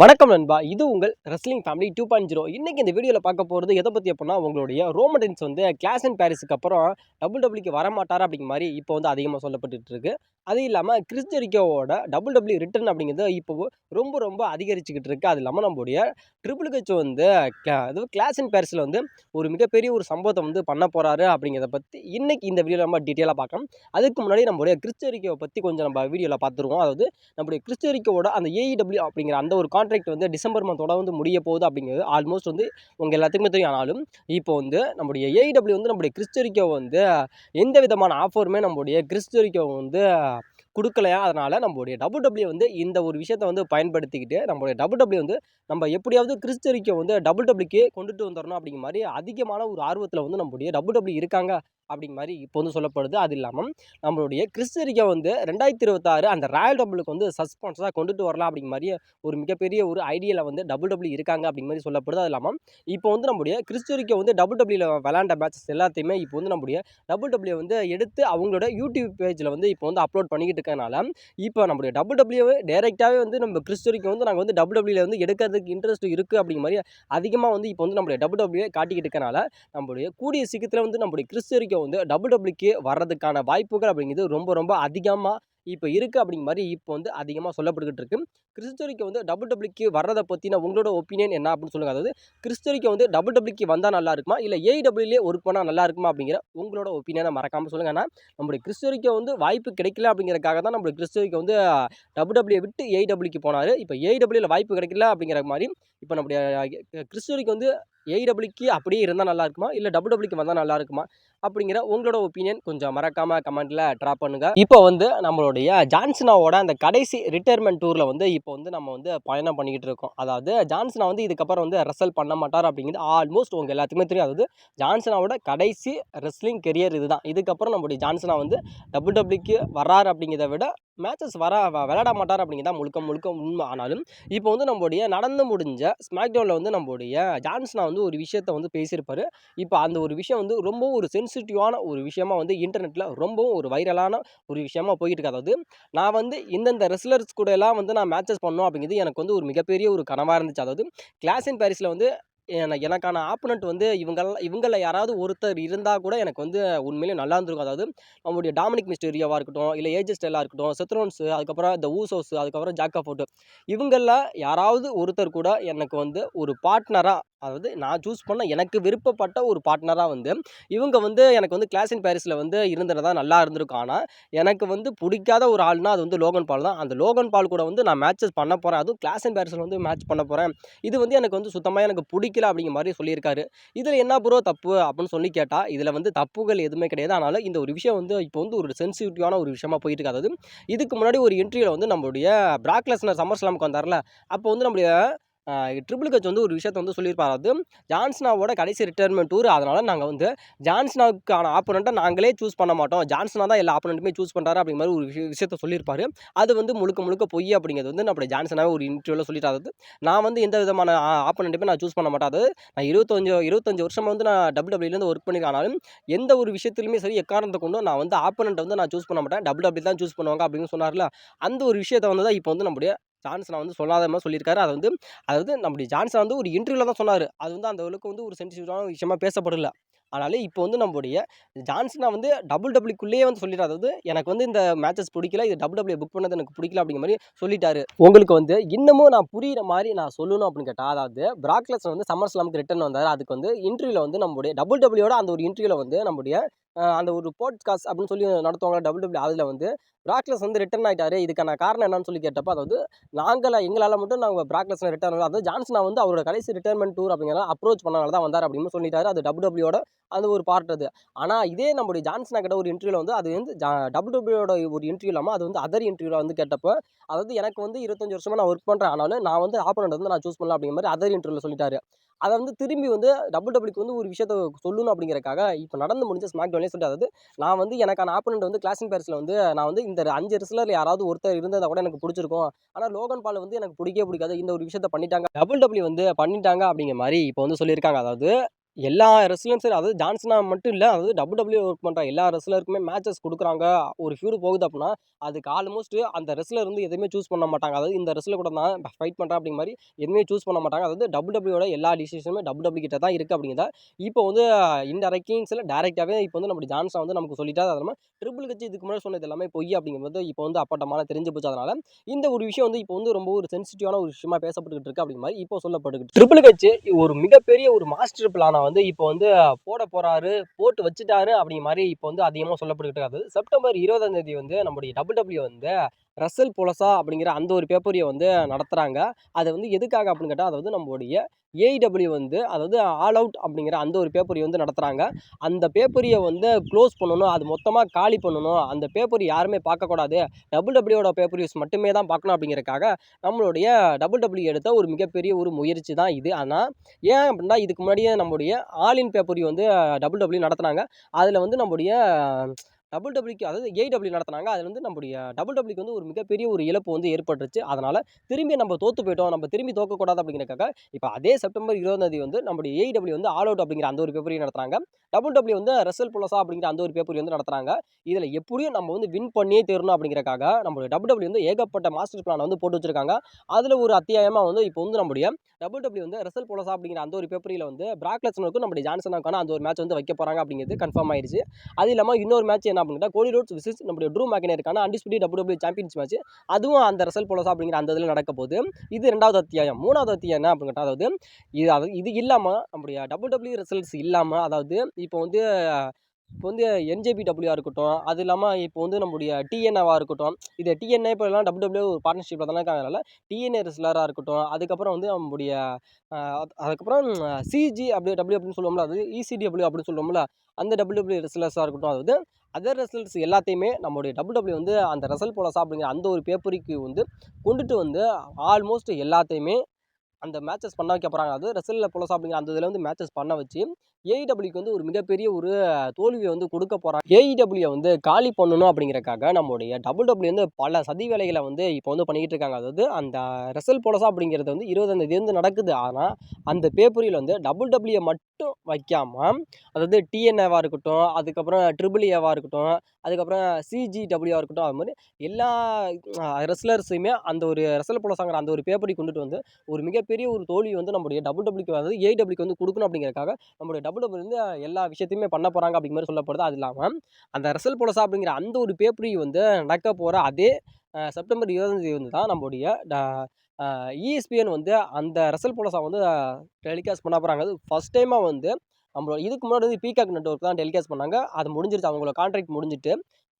வணக்கம் நண்பா. இது உங்கள் ரெஸ்லிங் ஃபேமிலி 2.0. இன்னைக்கு இந்த வீடியோல பார்க்க போறது எத பத்தி அப்டின்னா, உங்களுடைய ரோமன் ரெயின்ஸ் வந்து கிளாஸ் அண்ட் பாரிஸ்க்கு அப்புறம் WWE வரமாட்டாரா அப்படிங்கிற மாரி இப்போ வந்து அதிகமா சொல்லப்பட்டுட்டு இருக்கு. அது இல்லாம கிறிஸ் ஜெரிக்கோவோட WWE ரிட்டர்ன் அப்படிங்கிறது இப்போ ரொம்ப ரொம்ப அதிகரிச்சுக்கிட்டு இருக்கு. அது இல்லாம நம்முடைய ட்ரிபிள் ஹெச் வந்து அதுவும் கிளாஸ் அண்ட் பாரிஸ்ல வந்து ஒரு மிகப்பெரிய ஒரு சம்பவத்த வந்து பண்ண போறாரு அப்படிங்கிறத பத்தி இன்னைக்கு இந்த வீடியோல நம்ம டீட்டெயிலா பார்க்கலாம். அதுக்கு முன்னாடி நம்முடைய கிறிஸ் ஜெரிக்கோவ பத்தி கொஞ்சம் நம்ம வீடியோல பார்த்துருவோம். அதாவது நம்முடைய கிறிஸ் ஜெரிக்கோவோட அந்த AEW அப்படிங்கிற அந்த ஒரு கான்ட்ராக்ட் வந்து டிசம்பர் மந்தோட வந்து முடிய போகுது அப்படிங்கிறது ஆல்மோஸ்ட் வந்து உங்க எல்லாத்துக்குமே தெரியும். ஆனாலும் இப்போ வந்து நம்முடைய AEW வந்து நம்முடைய கிறிஸ் ஜெரிக்கோ வந்து எந்த விதமான ஆஃபருமே நம்முடைய கிறிஸ் ஜெரிக்கோ வந்து குடுக்கலையா. அதனால நம்முடைய WWE வந்து இந்த ஒரு விஷயத்த வந்து பயன்படுத்திக்கிட்டு நம்முடைய WWE வந்து நம்ம எப்படியாவது கிறிஸ் ஜெரிக்கோ வந்து WWEக்கு கொண்டுட்டு வந்துரணும் அப்படிங்கிற மாரி அதிகமான ஒரு ஆர்வத்துல வந்து நம்முடைய WWE இருக்காங்க அப்படிங்கிற மாரி இப்போ வந்து சொல்லப்படுது. அது இல்லாம நம்மளுடைய கிறிஸ் ஜெரிக்கோ வந்து 2026 அந்த ராயல் ரம்பிளுக்கு வந்து சஸ்பென்ஸா கொண்டுட்டு வரலாம் அப்படிங்கிற மாரி ஒரு மிகப்பெரிய ஒரு ஐடியால வந்து WWE இருக்காங்க அப்படிங்கிற மாரி சொல்லப்படுது. அது இல்லாம இப்போ வந்து நம்முடைய கிறிஸ் ஜெரிக்கோ வந்து WWEல விளையாண்ட மேட்சஸ் எல்லாத்தையுமே இப்போ வந்து நம்முடைய WWE வந்து எடுத்து அவங்களோட யூடியூப் பேஜ்ல வந்து இப்போ வந்து அப்லோட் பண்ணிக்கிட்டு இருக்கனால, இப்போ நம்முடைய WWE டைரக்டாவே வந்து நம்ம கிறிஸ் ஜெரிக்கோ வந்து நாங்க வந்து WWEல வந்து எடுக்கிறதுக்கு இன்ட்ரெஸ்ட் இருக்கு அப்படிங்கிற மாரி அதிகமா வந்து இப்போ வந்து நம்முடைய WWE காட்டிக்கிட்டு இருக்கனால, நம்முடைய கூடிய சீக்கிரத்துல வந்து நம்முடைய கிறிஸ் ஜெரிக்கோ வந்து WWEக்கு வர்றதுக்கான வாய்ப்புகள் அப்படிங்கிறது ரொம்ப ரொம்ப அதிகமா இப்போ இருக்கு அப்படிங்கிற மாரி இப்போ வந்து அதிகமா சொல்லப்பட்டுக்கிட்டு இருக்கு. கிறிஸ் ஜெரிக்கோ வந்து WWEக்கு வர்றத பத்தின உங்களோட ஒப்பீனியன் என்ன அப்படின்னு சொல்லுங்க. அதாவது கிறிஸ் ஜெரிக்கோ வந்து WWEக்கு வந்தா நல்லா இருக்குமா? இல்ல AEWலயே ஒர்க் பண்ணா நல்லா இருக்குமா? அப்படிங்கிற உங்களோட ஒப்பீனியனை மறக்காம சொல்லுங்க. ஏன்னா நம்முடைய கிறிஸ் ஜெரிக்கோ வந்து வாய்ப்பு கிடைக்கல அப்படிங்கிறதுக்காக தான் நம்முடைய கிறிஸ் ஜெரிக்கோ வந்து WWE விட்டு AEWக்கு போனாரு. இப்போ AEWல வாய்ப்பு கிடைக்கல அப்படிங்கிற மாரி இப்போ நம்முடைய கிறிஸ் ஜெரிக்கோ வந்து AEWக்கு அப்படியே இருந்தா நல்லா இருக்குமா? இல்ல WWEக்கு வந்தா நல்லா இருக்குமா? அப்படிங்கிற உங்களோட ஒப்பீனியன் கொஞ்சம் மறக்காம கமெண்ட்ல ட்ராப் பண்ணுங்க. இப்போ வந்து நம்மளுடைய ஜான்சனாவோட அந்த கடைசி ரிட்டயர்மென்ட் டூர்ல வந்து இப்போ வந்து நம்ம வந்து பயணம் பண்ணிக்கிட்டு இருக்கோம். அதாவது ஜான்சனா வந்து இதுக்கப்புறம் வந்து ரெஸ்ல் பண்ண மாட்டார் அப்படிங்கிறது ஆல்மோஸ்ட் உங்க எல்லாத்துக்குமே தெரியும். அதாவது ஜான்சனாவோட கடைசி ரெஸ்லிங் கெரியர் இதுதான். இதுக்கப்புறம் நம்முடைய ஜான்சனா வந்து WWEக்கு வர்றாரு அப்படிங்கிறத விட மேட்சஸ் விளையாட மாட்டார் அப்படிங்கிறதா முழுக்க முழுக்க உண்மை. ஆனாலும் இப்போ வந்து நம்முடைய நடந்து முடிஞ்ச ஸ்மாக்டவுன்ல வந்து நம்முடைய ஜான்சனா வந்து ஒரு விஷயத்த வந்து பேசியிருப்பாரு. இப்போ அந்த ஒரு விஷயம் வந்து ரொம்பவும் ஒரு சென்சிட்டிவான ஒரு விஷயமா வந்து இன்டர்நெட்ல ரொம்பவும் ஒரு வைரலான ஒரு விஷயமா போயிட்டு இருக்கு. அதாவது நான் வந்து இந்தந்த ரெஸ்லர்ஸ் கூட எல்லாம் வந்து நான் மேட்சஸ் பண்ணணும் அப்படிங்கிறது எனக்கு வந்து ஒரு மிகப்பெரிய ஒரு கனவா இருந்துச்சு. அதாவது கிளாஸ் இன் பாரிஸ்ல வந்து எனக்கான ஆப்போனன்ட் வந்து இவங்கள யாராவது ஒருத்தர் இருந்தா கூட எனக்கு வந்து உண்மையிலேயே நல்லா இருந்திருக்கும். அதாவது நம்முடைய டாமினிக் மிஸ்டீரியோவா இருக்கட்டும், இல்ல ஏஜே ஸ்டைலா இருக்கட்டும், செத் ரோல்லின்ஸ், அதுக்கப்புறம் இந்த ஊசோஸ், அதுக்கப்புறம் ஜாக் ஆஃப் ஃபுட், இவங்கள்ல யாராவது ஒருத்தர் கூட எனக்கு வந்து ஒரு பார்ட்னரா, அதாவது நான் சூஸ் பண்ண எனக்கு விருப்பப்பட்ட ஒரு பார்ட்னரா வந்து இவங்க வந்து எனக்கு வந்து கிளாஸ் இன் பாரிஸ்ல வந்து இருந்திருந்தா நல்லா இருந்திருக்கும். ஆனா எனக்கு வந்து பிடிக்காத ஒரு ஆள்னா அது வந்து லோகன் பால் தான். அந்த லோகன் பால் கூட வந்து நான் மேட்சஸ் பண்ண போறேன். அதுவும் கிளாஸ் இன் பாரிஸ்ல வந்து மேட்ச் பண்ண போறேன். இது வந்து எனக்கு வந்து சுத்தமா எனக்கு பிடிக்கல அப்படிங்கிற மாரி சொல்லியிருக்காரு. இதுல என்ன ப்ரோ தப்பு அப்படின்னு சொல்லி கேட்டா, இதுல வந்து தப்புகள் எதுவுமே கிடையாது. ஆனாலும் இந்த ஒரு விஷயம் வந்து இப்போ வந்து ஒரு சென்சிட்டிவான ஒரு விஷயமா போயிட்டு இருக்கு. அதாவது இதுக்கு முன்னாடி ஒரு இன்டர்வியூல வந்து நம்மளுடைய பிராக் லெஸ்னர் சம்மர் ஸ்லாமுக்கு வந்தார்ல, அப்போ வந்து நம்முடைய ட்ரிபிள் ஹெச் வந்து ஒரு விஷயத்த வந்து சொல்லியிருப்பாரு. அது ஜான்சனாவோட கடைசி ரிட்டயர்மென்ட் டூர். அதனால நாங்க வந்து ஜான்சனாவுக்கான ஆப்போனன்ட்ட நாங்களே சூஸ் பண்ண மாட்டோம். ஜான்சனா தான் எல்லா ஆப்போனன்ட்டுமே சூஸ் பண்றாரு அப்படிங்கிற மாரி ஒரு விஷயத்த சொல்லியிருப்பாரு. அது வந்து முழுக்க முழுக்க பொய் அப்படிங்கிறது வந்து நம்முடைய ஜான்சனாவே ஒரு இன்டர்வியூல சொல்லிட்டாரு. அதாவது நான் வந்து எந்த விதமான ஆப்போனன்ட்டுமே நான் சூஸ் பண்ண மாட்டேன். அதாவது நான் 25 வருஷமா வந்து நான் WWEலேருந்து ஒர்க் பண்ணியிருக்கேன். ஆனாலும் எந்த ஒரு விஷயத்திலுமே சரி, எக்காரணத்த கொண்டும் நான் வந்து ஆப்போனன்ட்ட வந்து நான் சூஸ் பண்ண மாட்டேன். WWE தான் சூஸ் பண்ணுவாங்க அப்படின்னு சொன்னார்ல. அந்த ஒரு விஷயத்த வந்து தான் இப்போ வந்து நம்முடைய ஜான்சனா வந்து சொல்லாத மாரி சொல்லியிருக்காரு. அதாவது நம்முடைய ஜான்சன் வந்து ஒரு இன்டர்வியூல தான் சொன்னாரு. அது வந்து அந்த அளவுக்கு வந்து ஒரு சென்சிட்டிவான விஷயமா பேசப்படல. ஆனாலும் இப்போ வந்து நம்முடைய ஜான்சனா வந்து WWEக்குள்ளேயே வந்து சொல்லிட்டாரு. அதாவது எனக்கு வந்து இந்த மேட்சஸ் பிடிக்கல. இது WWE புக் பண்ணது எனக்கு பிடிக்கல அப்படிங்கிற மாரி சொல்லிட்டாரு. உங்களுக்கு வந்து இன்னமும் நான் புரியிற மாரி நான் சொல்லணும் அப்படின்னு கேட்டா, அதாவது பிராக் லெஸ்னர் வந்து சம்மர் ஸ்லாமுக்கு ரிட்டர்ன் வந்தாரு. அதுக்கு வந்து இன்டர்வியூல வந்து நம்முடைய WWEயோட அந்த ஒரு இன்டர்வியூல வந்து நம்முடைய அந்த ஒரு போட்காஸ்ட் அப்படின்னு சொல்லி நடத்துவாங்கல்ல WWE, அதுல வந்து பிராக் லெஸ்னர் வந்து ரிட்டர்ன் ஆயிட்டாரு. இதுக்கான காரணம் என்னன்னு சொல்லி கேட்டப்ப, அதாவது எங்களால மட்டும் நாங்க பிராக் லெஸ்னர் ரிட்டர்ன் ஆகல. அதாவது ஜான்சனா வந்து அவரோட கடைசி ரிட்டயர்மென்ட் டூர் அப்படிங்கிறத அப்ரோச் பண்ணனால தான் வந்தார் அப்படின்னு சொல்லிட்டாரு. அது WWEயோட அந்த ஒரு பார்ட் அது. ஆனா இதே நம்முடைய ஜான்சனா கிட்ட ஒரு இன்டர்வியூல வந்து அது வந்து WWEயோட ஒரு இன்டர்வியூ இல்லாம அது வந்து அதர் இன்டர்வியூல வந்து கேட்டப்ப, அதாவது எனக்கு வந்து 25 வருஷமா நான் ஒர்க் பண்றேன். ஆனாலும் நான் வந்து ஆப்போனன்ட் வந்து நான் சூஸ் பண்ணல அப்படிங்கிற மாரி அதர் இன்டர்வியூல சொல்லிட்டாரு. அத வந்து திரும்பி வந்து WWEக்கு வந்து ஒரு விஷயத்த சொல்லணும் அப்படிங்கிறதுக்காக இப்ப நடந்து முடிஞ்ச ஸ்மாக்டவுன்லயே சொல்லிட்டாரு. அதாவது நான் வந்து எனக்கான ஆப்போனன்ட் வந்து கிளாஸ் இன் பாரிஸ்ல வந்து நான் வந்து இந்த 5 ரெஸ்லர்ல யாராவது ஒருத்தர் இருந்திருந்தா கூட எனக்கு பிடிச்சிருக்கும். ஆனா லோகன் பால் வந்து எனக்கு பிடிக்கவே பிடிக்காது. இந்த ஒரு விஷயத்த பண்ணிட்டாங்க. WWE வந்து பண்ணிட்டாங்க அப்படிங்கிற மாரி இப்போ வந்து சொல்லியிருக்காங்க. அதாவது எல்லா ரெஸ்லர்ஸும் அதாவது ஜான்சனா மட்டும் இல்ல. அதாவது WWE ஒர்க் பண்ற எல்லா ரெஸ்லருக்குமே மேட்சஸ் குடுக்குறாங்க. ஒரு ஃபியூட் போகுது அப்டின்னா, அதுக்கு ஆல்மோஸ்ட் அந்த ரெஸ்லர் வந்து எதுவுமே சூஸ் பண்ண மாட்டாங்க. அதாவது இந்த ரெஸ்லர் கூட நான் ஃபைட் பண்றேன் அப்டிங்கிற மாரி எதுவுமே சூஸ் பண்ண மாட்டாங்க. அதாவது WWEயோட எல்லா டிசிஷனுமே WWE கிட்ட தான் இருக்கு அப்டிங்கிறத இப்போ வந்து இன்டைரக்ட்லியும் சில டைரக்ட்டாவே இப்போ வந்து நம்ம ஜான்சனா வந்து நமக்கு சொல்லிட்டாரு. அது இல்லாம ட்ரிபிள் ஹெச் இதுக்கு முன்னாடி சொன்னது எல்லாமே பொய் அப்டிங்கிறது இப்போ வந்து அப்பட்டமால தெரிஞ்சு போச்சு. அதனால இந்த ஒரு விஷயம் வந்து இப்போ வந்து ரொம்ப ஒரு சென்சிட்டிவான ஒரு விஷயமா பேசப்பட்டுக்கிட்டு இருக்கு அப்படிங்கிற மாதிரி இப்போ சொல்லப்படுகிட்டு ட்ரிபிள் ஹெச் ஒரு மிகப்பெரிய ஒரு மாஸ்டர் பிளானை வந்து இப்போ வந்து போட போறாரு, போட்டு வச்சுட்டாரு அப்படிங்கிற மாதிரி இப்போ வந்து அதிகமாக சொல்லப்பட்டுக்கிட்டு இருக்காது. செப்டம்பர் 20ஆம் தேதி வந்து நம்முடைய டபிள்யூ வந்து ரசல் பொலசா அப்படிங்கிற அந்த ஒரு பேப்பரியை வந்து நடத்துறாங்க. அது வந்து எதுக்காக அப்படின்னு கேட்டால், அது வந்து நம்மளுடைய ஏஇடபிள்யூ வந்து அதாவது ஆல் அவுட் அப்படிங்கிற அந்த ஒரு பேப்பரி வந்து நடத்துறாங்க. அந்த பேப்பரியை வந்து க்ளோஸ் பண்ணணும், அது மொத்தமாக காலி பண்ணணும், அந்த பேப்பரி யாருமே பார்க்கக்கூடாது, டபிள்யூட பேப்பரிஸ் மட்டுமே தான் பார்க்கணும் அப்படிங்கிறதுக்காக நம்மளுடைய டபிள்யூ எடுத்த ஒரு மிகப்பெரிய ஒரு முயற்சி தான் இது. ஆனால் ஏன் அப்படின்னா இதுக்கு முன்னாடியே நம்முடைய ஆல் இன் பேப்பரி வந்து டபிள்யூ நடத்துனாங்க. அதில் வந்து நம்முடைய டபிள்யூக்கு அதாவது ஏடபிள்யூ நடத்துனாங்க. அதில் வந்து நம்முடைய டபிள்யூக்கு வந்து ஒரு மிகப்பெரிய ஒரு இழப்பு வந்து ஏற்பட்டுருச்சு. அதனால திரும்பி நம்ம தோத்து போயிட்டோம், நம்ம திரும்பி தோக்கக்கூடாது அப்படிங்கிறதுக்காக இப்போ அதே செப்டம்பர் 20ஆம் தேதி வந்து நம்முடைய ஏடபிள்யூ வந்து ஆல் அவுட் அப்படிங்கிற அந்த ஒரு பேப்பரையும் நடத்துறாங்க. டபிள்யூ வந்து ரெசல் புலசா அப்படிங்கிற அந்த ஒரு பேப்பரி வந்து நடத்துறாங்க. இதில் எப்படியும் நம்ம வந்து வின் பண்ணியே தீரணும் அப்படிங்கிறதுக்காக நம்மளுடைய டபிள்யூ வந்து ஏகப்பட்ட மாஸ்டர் பிளான் வந்து போட்டு வச்சிருக்காங்க. அதில் ஒரு அத்தியாயமாக வந்து இப்போ வந்து நம்முடைய டபிள்யூ வந்து ரெசல் பொலசா அப்படிங்கிற அந்த ஒரு பேப்பரியில் வந்து பிராக் லெஸ்னருக்கும் நம்முடைய ஜான்சனுக்கான அந்த ஒரு மேட்ச் வந்து வைக்க போறாங்க அப்படிங்கிறது கன்ஃபார்ம் ஆயிடுச்சு. அது இல்லாமல் இன்னொரு மேட்ச் என்ன அப்படின்னா கோடி ரோட்ஸ் விசஸ் நம்முடைய ட்ரூ மேக்கினருக்கான அன்டிஸ்பியூட்டட் டபிள்யூ சாம்பியன்ஸ் மேட்ச், அதுவும் அந்த ரெசல் பொலசா அப்படிங்கிற அந்த இதில் நடக்க போகுது. இது 2வது அத்தியாயம். 3வது அத்தியாயம் என்ன அப்படின்னு கேட்டால், அதாவது இது இல்லாமல் நம்முடைய டபிள்யூ ரிசல்ட்ஸ் இல்லாமல் அதாவது இப்போ வந்து என்ஜேபிடபிள்யூஆ இருக்கட்டும், அது இல்லாமல் இப்போ வந்து நம்முடைய டிஎன்ஏவா இருக்கட்டும், இது டிஎன்ஏ இப்போ எல்லாம் டபிள்யூ ஒரு பார்ட்னர்ஷிப்பில் தானே இருக்காங்க. அதனால டிஎன்ஏ ரெஸ்லராக இருக்கட்டும், அதுக்கப்புறம் வந்து நம்முடைய அதுக்கப்புறம் சிஜி டபிள்யூ அப்படின்னு சொல்லுவோம்ல, அது இசிடபிள்யூ அப்படின்னு சொல்லுவோம்ல, அந்த டபிள்யூ ரெஸ்லர்ஸாக இருக்கட்டும், அதாவது அதர் ரெஸ்லர்ஸ் எல்லாத்தையுமே நம்முடைய டபிள்யூ வந்து அந்த ரெசல் பொலசா அப்படிங்கிற அந்த ஒரு பேப்பருக்கு வந்து கொண்டுட்டு வந்து ஆல்மோஸ்ட் எல்லாத்தையுமே அந்த மேட்சஸ் பண்ண வைக்க போகிறாங்க. அது ரெசல்ல பொலசா அப்படிங்கிற அந்த இதில் வந்து மேட்சஸ் பண்ண வச்சு ஏஇடபிள்யூக்கு வந்து ஒரு மிகப்பெரிய ஒரு தோல்வியை வந்து கொடுக்க போகிறாங்க. ஏஇடபிள்யூ வந்து காலி பண்ணணும் அப்படிங்கிறக்காக நம்முடைய டபிள்யூ வந்து பல சதி வேலைகளை வந்து இப்போ வந்து பண்ணிக்கிட்டு இருக்காங்க. அதாவது அந்த ரெசல் பொலசா அப்படிங்கிறது வந்து 20ஆம் தேதி வந்து நடக்குது. ஆனால் அந்த பேப்பரியில் வந்து டபிள்யூ மட்டும் வைக்காமல் அதாவது டிஎன்ஏவா இருக்கட்டும், அதுக்கப்புறம் ட்ரிபிள் ஏவா இருக்கட்டும், அதுக்கப்புறம் சிஜிடபிள்யூஆ இருக்கட்டும், அது மாதிரி எல்லா ரெஸ்லர்ஸையுமே அந்த ஒரு ரெசல் பொலசாங்கிற அந்த ஒரு பேப்பரி கொண்டுட்டு வந்து ஒரு மிகப்பெரிய ஒரு தோல்வி வந்து நம்முடைய டபிள்யூக்கு அதாவது ஏடபிள்யூக்கு வந்து கொடுக்கணும் அப்படிங்கிறதுக்காக நம்முடைய டபிள்யூ வந்து எல்லா விஷயத்தையுமே பண்ண போகிறாங்க அப்படிங்கிற மாதிரி சொல்லப்படுது. அது இல்லாமல் அந்த ரெசல் பொலசா அப்படிங்கிற அந்த ஒரு பேப்பரி வந்து நடக்க போகிற அதே செப்டம்பர் 20ஆம் தேதி வந்து தான் நம்முடைய இஎஸ்பிஎன் வந்து அந்த ரெசல் பொலசா வந்து டெலிகாஸ்ட் பண்ண போகிறாங்க. அது ஃபர்ஸ்ட் டைமாக வந்து நம்மளோட இதுக்கு முன்னாடி வந்து பீகாக் நெட்வொர்க் தான் டெலிகாஸ்ட் பண்ணாங்க. அது முடிஞ்சிருச்சு, அவங்களோட கான்ட்ராக்ட் முடிஞ்சிட்டு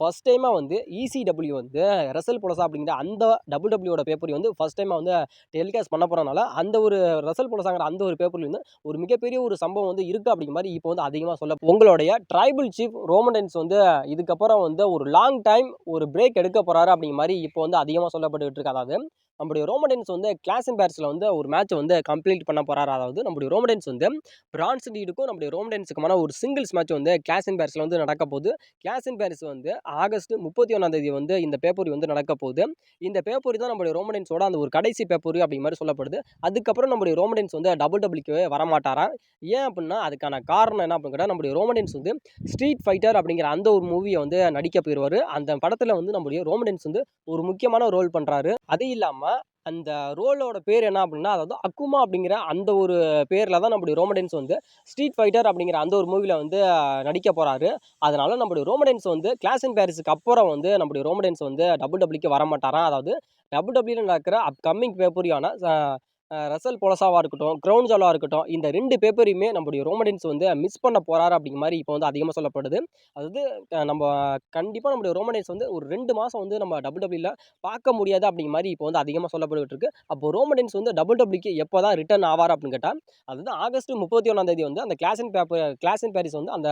ஃபர்ஸ்ட் டைமாக வந்து இசிடபிள்யூ வந்து ரெசல் பொலசா அப்படிங்கிற அந்த டபிள்யூட பேப்பரி வந்து ஃபர்ஸ்ட் டைமாக வந்து டெலிகாஸ்ட் பண்ண போகிறனால அந்த ஒரு ரெசல் பொலசாங்கிற அந்த ஒரு பேப்பரில் வந்து ஒரு மிகப்பெரிய ஒரு சம்பவம் வந்து இருக்குது அப்படிங்கிற மாதிரி இப்போ வந்து அதிகமாக சொல்ல உங்களுடைய ட்ரைபிள் சீஃப் ரோமன் ரெயின்ஸ் வந்து இதுக்கப்புறம் வந்து ஒரு லாங் டைம் ஒரு பிரேக் எடுக்க போகிறாரு அப்படிங்கிற மாதிரி இப்போ வந்து அதிகமாக சொல்லப்பட்டுக்கிட்டு இருக்கு. அதாவது நம்முடைய ரோமன் ரெயின்ஸ் வந்து கிளாஸ் அண்ட் பேரிஸில் வந்து ஒரு மேட்ச் வந்து கம்ப்ளீட் பண்ண போகிறாரு. அதாவது நம்முடைய ரோமன் ரெயின்ஸ் வந்து பிரான்ஸ் டீடுக்கும் நம்முடைய ரோமன் ரெயின்ஸுக்குமான ஒரு சிங்கிள்ஸ் மேட்ச் வந்து கிளாஸ் அண்ட் பேரிஸில் வந்து நடக்க போகுது. கிளாஸ் அண்ட் பேரிஸ் வந்து ஆகஸ்ட் 31ஆம் தேதி வந்து இந்த பேப்பரி வந்து நடக்க போகுது. இந்த பேப்பரி தான் நம்முடைய ரோமன் ரெயின்ஸோட அந்த ஒரு கடைசி பேப்பரி அப்படிங்கிற மாதிரி சொல்லப்படுது. அதுக்கப்புறம் நம்முடைய ரோமன் ரெயின்ஸ் வந்து டபிள்யூக்கு வரமாட்டாராம். ஏன் அப்படின்னா அதுக்கான காரணம் என்ன அப்படின்னு கேட்டால், நம்முடைய ரோமன் ரெயின்ஸ் வந்து ஸ்ட்ரீட் ஃபைட்டர் அப்படிங்கிற அந்த ஒரு மூவியை வந்து நடிக்க போயிடுவார். அந்த படத்தில் வந்து நம்முடைய ரோமன் ரெயின்ஸ் வந்து ஒரு முக்கியமான ரோல் பண்ணுறாரு. அது இல்லாமல் அந்த ரோலோட பேர் என்ன அப்படின்னா, அதாவது அக்குமா அப்படிங்கிற அந்த ஒரு பேரில் தான் நம்முடைய ரோமன் ரெயின்ஸ் வந்து ஸ்ட்ரீட் ஃபைட்டர் அப்படிங்கிற அந்த ஒரு மூவியில் வந்து நடிக்க போகிறாரு. அதனால நம்முடைய ரோமன் ரெயின்ஸ் வந்து கிளாஸ் அண்ட் பேரிஸுக்கு அப்புறம் வந்து நம்முடைய ரோமன் ரெயின்ஸ் வந்து டபிள்யூக்கு வரமாட்டாராம். அதாவது டபிள்யூல நடக்கிற அப்கமிங் பேப்பரியான ரெசல் பொலசாவாக இருக்கட்டும், கிரவுண்ட் ஜாலாக இருக்கட்டும், இந்த 2 பேப்பரையுமே நம்முடைய ரோமன் ரெயின்ஸ் வந்து மிஸ் பண்ண போகிறாரு அப்படிங்கிற மாதிரி இப்போ வந்து அதிகமாக சொல்லப்படுது. அதாவது நம்ம கண்டிப்பாக நம்முடைய ரோமன் ரெயின்ஸ் வந்து ஒரு 2 மாதம் வந்து நம்ம டபிள்யூல பார்க்க முடியாது அப்படிங்கிற மாதிரி இப்போ வந்து அதிகமாக சொல்லப்பட்டுட்டு இருக்கு. அப்போ ரோமன் ரெயின்ஸ் வந்து டபிள்யூக்கு எப்போ தான் ரிட்டர்ன் ஆவார் அப்படின்னு கேட்டால், அதாவது ஆகஸ்ட் 31ஆம் தேதி வந்து அந்த கிளாஸ் அண்ட் பேரிஸ் வந்து அந்த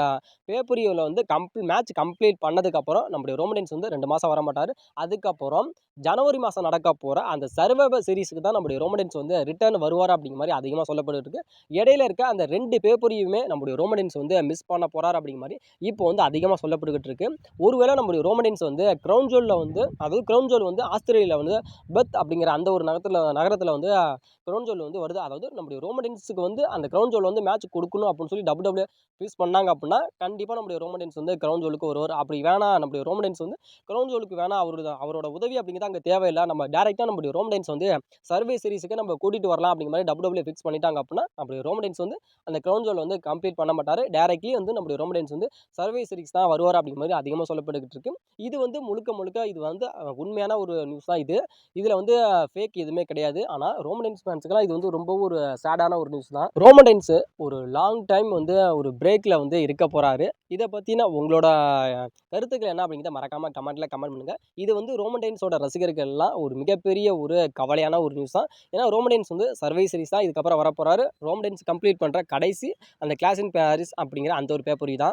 பேப்பரியில் வந்து மேட்ச் கம்ப்ளீட் பண்ணதுக்கப்புறம் நம்முடைய ரோமன் ரெயின்ஸ் வந்து 2 மாதம் வரமாட்டார். அதுக்கப்புறம் ஜனவரி மாதம் நடக்க போகிற அந்த சர்வைவர் சீரிஸுக்கு தான் நம்முடைய ரோமன் ரெயின்ஸ் வந்து ரிட்டர்ன் வருவார் அப்படிங்கிற மாதிரி அதிகமாக சொல்லப்பட்டு இருக்கு. இடையில இருக்க அந்த 2 பேப்பரையுமே நம்முடைய ரோமன் வந்து மிஸ் பண்ண போறார் அப்படிங்கிற மாதிரி இப்போ வந்து அதிகமாக சொல்லப்பட்டுக்கிட்டு இருக்கு. ஒருவேளை நம்முடைய ரோமன் வந்து கிரவுன் ஜோலில் வந்து, அதாவது கிரவுன் ஜோல் வந்து ஆஸ்திரேலியாவில் வந்து பெத் அப்படிங்கிற அந்த ஒரு நகரத்தில் வந்து கிரவுன் ஜோல் வந்து வருது. அதாவது நம்முடைய ரோமன்ஸுக்கு வந்து அந்த கிரவுன் ஜோல் வந்து மேட்ச் கொடுக்கணும் அப்படின்னு சொல்லி WWE ஃபிக்ஸ் பண்ணாங்க அப்படின்னா கண்டிப்பாக நம்முடைய ரோமன் வந்து கிரவுன் ஜோலுக்கு வருவார். அப்படி வேணாம், நம்முடைய ரோமன் வந்து கிரவுன் ஜோலுக்கு வேணாம், அவரோட உதவி அப்படிங்கிறது அங்கே தேவையில்லை, நம்ம டேரெக்டாக நம்முடைய ரோமன் வந்து சர்வே சீரிஸுக்கு நம்ம கூட்டிகிட்டு வரலாம் அப்படிங்கிற மாதிரி WWE ஃபிக்ஸ் பண்ணிட்டாங்க அப்படின்னா நம்முடைய ரோமன் வந்து அந்த கிரவுன் ஜோல் வந்து கம்ப்ளீட் பண்ண மாட்டார். டேரெக்ட்லி வந்து நம்முடைய ரோமன் வந்து சர்வே சீரிஸ் தான் வருவார் அப்படிங்கிற மாதிரி அதிகமாக சொல்லப்பட்டுக்கிட்டு இருக்கு. இது வந்து முழுக்க முழுக்க இது வந்து உண்மையான ஒரு நியூஸ் தான். இதில் வந்து ஃபேக் எதுவுமே கிடையாது. ஆனால் ரோமன் ஃபேன்ஸுக்கெல்லாம் இது வந்து ரொம்ப ஒரு சேடான ஒரு நியூஸ் தான். ரோமன் ஒரு லாங் டைம் வந்து ஒரு பிரேக்கில் வந்து இருக்க போகிறாரு. இதை பற்றின உங்களோட கருத்துக்கள் என்ன அப்படிங்கிறத மறக்காமல் கமெண்ட் பண்ணுங்க. இது வந்து ரோமன்டைன்ஸோட ரசிகர்கள்லாம் ஒரு மிகப்பெரிய ஒரு கவலையான ஒரு நியூஸ் தான். ஏன்னா ரோமன்டைன்ஸ் வந்து சர்வே சீரிஸ் தான் இதுக்கப்புறம் வரப்போறாரு. ரோமன்டைன்ஸ் கம்ப்ளீட் பண்ணுற கடைசி அந்த கிளாஸ் இன் பாரிஸ் அப்படிங்கிற அந்த ஒரு பேப்பரி தான்.